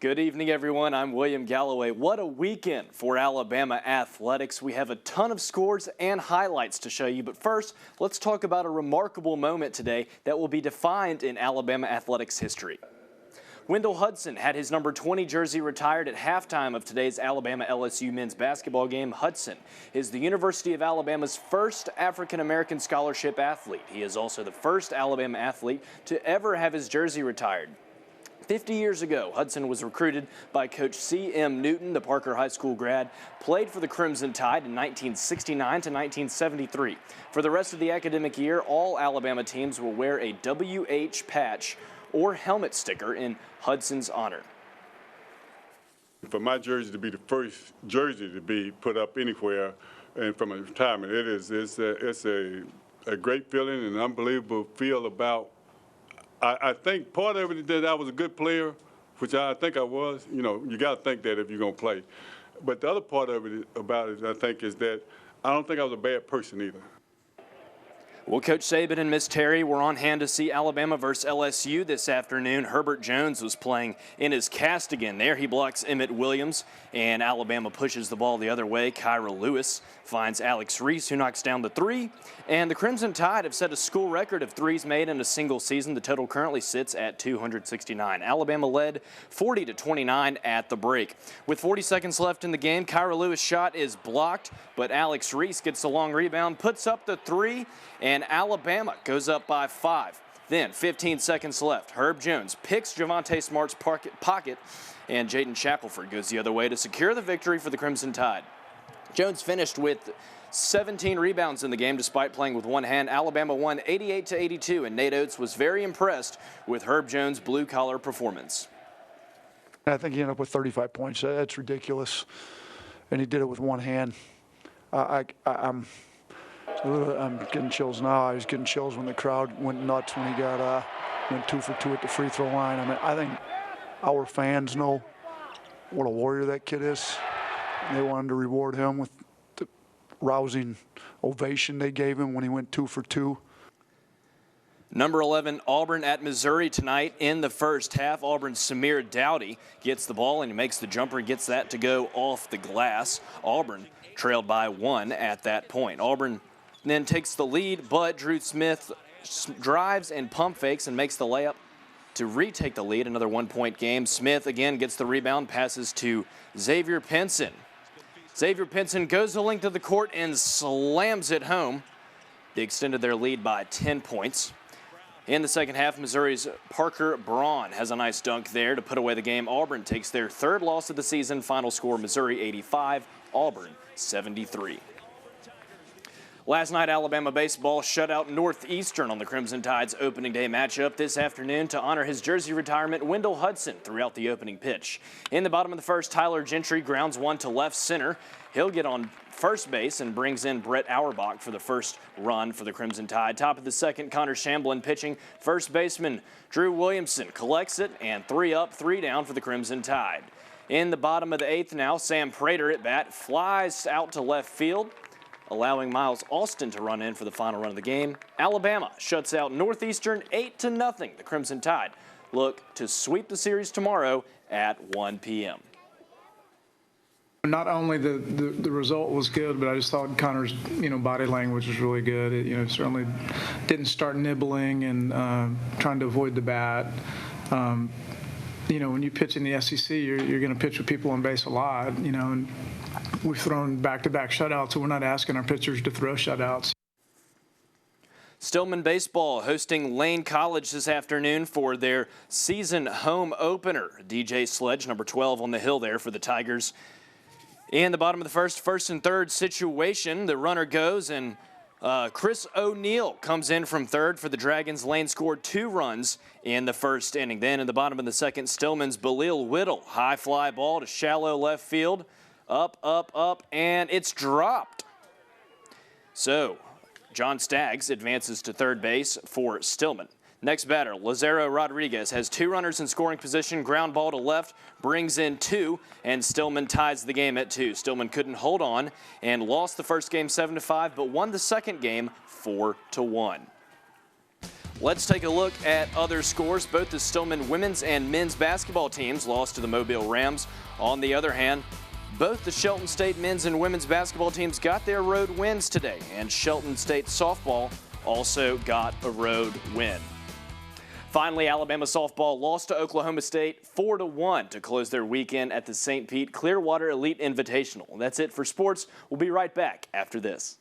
Good evening, everyone. I'm William Galloway. What a weekend for Alabama athletics. We have a ton of scores and highlights to show you. But first, let's talk about a remarkable moment today that will be defined in Alabama athletics history. Wendel Hudson had his number 20 jersey retired at halftime of today's Alabama-LSU men's basketball game. Hudson is the University of Alabama's first African-American scholarship athlete. He is also the first Alabama athlete to ever have his jersey retired. 50 years ago, Hudson was recruited by Coach C.M. Newton, the Parker High School grad, played for the Crimson Tide in 1969 to 1973. For the rest of the academic year, all Alabama teams will wear a WH patch or helmet sticker in Hudson's honor. For my jersey to be the first jersey to be put up anywhere and from a retirement, it's a great feeling and an unbelievable feel about. I think part of it is that I was a good player, which I think I was. You know, you got to think that if you're going to play. But the other part of it about it, I think, is that I don't think I was a bad person either. Well, Coach Saban and Miss Terry were on hand to see Alabama versus LSU this afternoon. Herbert Jones was playing in his cast again there. He blocks Emmett Williams, and Alabama pushes the ball the other way. Kyra Lewis finds Alex Reese, who knocks down the three. And the Crimson Tide have set a school record of threes made in a single season. The total currently sits at 269. Alabama led 40-29 at the break. With 40 seconds left in the game, Kyra Lewis' shot is blocked, but Alex Reese gets the long rebound, puts up the three, and Alabama goes up by 5. Then 15 seconds left. Herb Jones picks Javonte Smart's pocket, and Jaden Shackelford goes the other way to secure the victory for the Crimson Tide. Jones finished with 17 rebounds in the game despite playing with one hand. Alabama won 88-82, and Nate Oates was very impressed with Herb Jones' blue-collar performance. I think he ended up with 35 points. That's ridiculous, and he did it with one hand. I'm getting chills now. I was getting chills when the crowd went nuts when he went 2 for 2 at the free throw line. I mean, I think our fans know what a warrior that kid is. They wanted to reward him with the rousing ovation they gave him when he went 2 for 2. Number 11, Auburn at Missouri tonight in the first half. Auburn's Samir Dowdy gets the ball and he makes the jumper and gets that to go off the glass. Auburn trailed by 1 at that point. Auburn then takes the lead, but Drew Smith drives and pump fakes and makes the layup to retake the lead. Another 1-point game. Smith again gets the rebound, passes to Xavier Pinson. Xavier Pinson goes the length of the court and slams it home. They extended their lead by 10 points. In the second half, Missouri's Parker Braun has a nice dunk there to put away the game. Auburn takes their 3rd loss of the season. Final score, Missouri 85, Auburn 73. Last night, Alabama baseball shut out Northeastern on the Crimson Tide's opening day matchup. This afternoon, to honor his jersey retirement, Wendel Hudson threw out the opening pitch. In the bottom of the first, Tyler Gentry grounds one to left center. He'll get on first base and brings in Brett Auerbach for the first run for the Crimson Tide. Top of the second, Connor Shamblin pitching. First baseman Drew Williamson collects it, and 3 up, 3 down for the Crimson Tide. In the bottom of the 8th now, Sam Prater at bat flies out to left field, allowing Miles Austin to run in for the final run of the game. Alabama shuts out Northeastern 8-0. The Crimson Tide look to sweep the series tomorrow at 1 p.m. Not only the result was good, but I just thought Connor's body language was really good. It, certainly didn't start nibbling and trying to avoid the bat. When you pitch in the SEC, you're going to pitch with people on base a lot, and we've thrown back-to-back shutouts, so we're not asking our pitchers to throw shutouts. Stillman baseball hosting Lane College this afternoon for their season home opener. DJ Sledge, number 12 on the hill there for the Tigers. In the bottom of the first and third situation, the runner goes, and Chris O'Neill comes in from third for the Dragons. Lane scored 2 runs in the first inning. Then in the bottom of the second, Stillman's Balil Whittle. High fly ball to shallow left field. Up, and it's dropped. So John Staggs advances to third base for Stillman. Next batter, Lazaro Rodriguez has 2 runners in scoring position. Ground ball to left, brings in 2, and Stillman ties the game at 2. Stillman couldn't hold on and lost the first game 7-5, but won the second game 4-1. Let's take a look at other scores. Both the Stillman women's and men's basketball teams lost to the Mobile Rams. On the other hand, both the Shelton State men's and women's basketball teams got their road wins today, and Shelton State softball also got a road win. Finally, Alabama softball lost to Oklahoma State 4-1 to close their weekend at the St. Pete Clearwater Elite Invitational. That's it for sports. We'll be right back after this.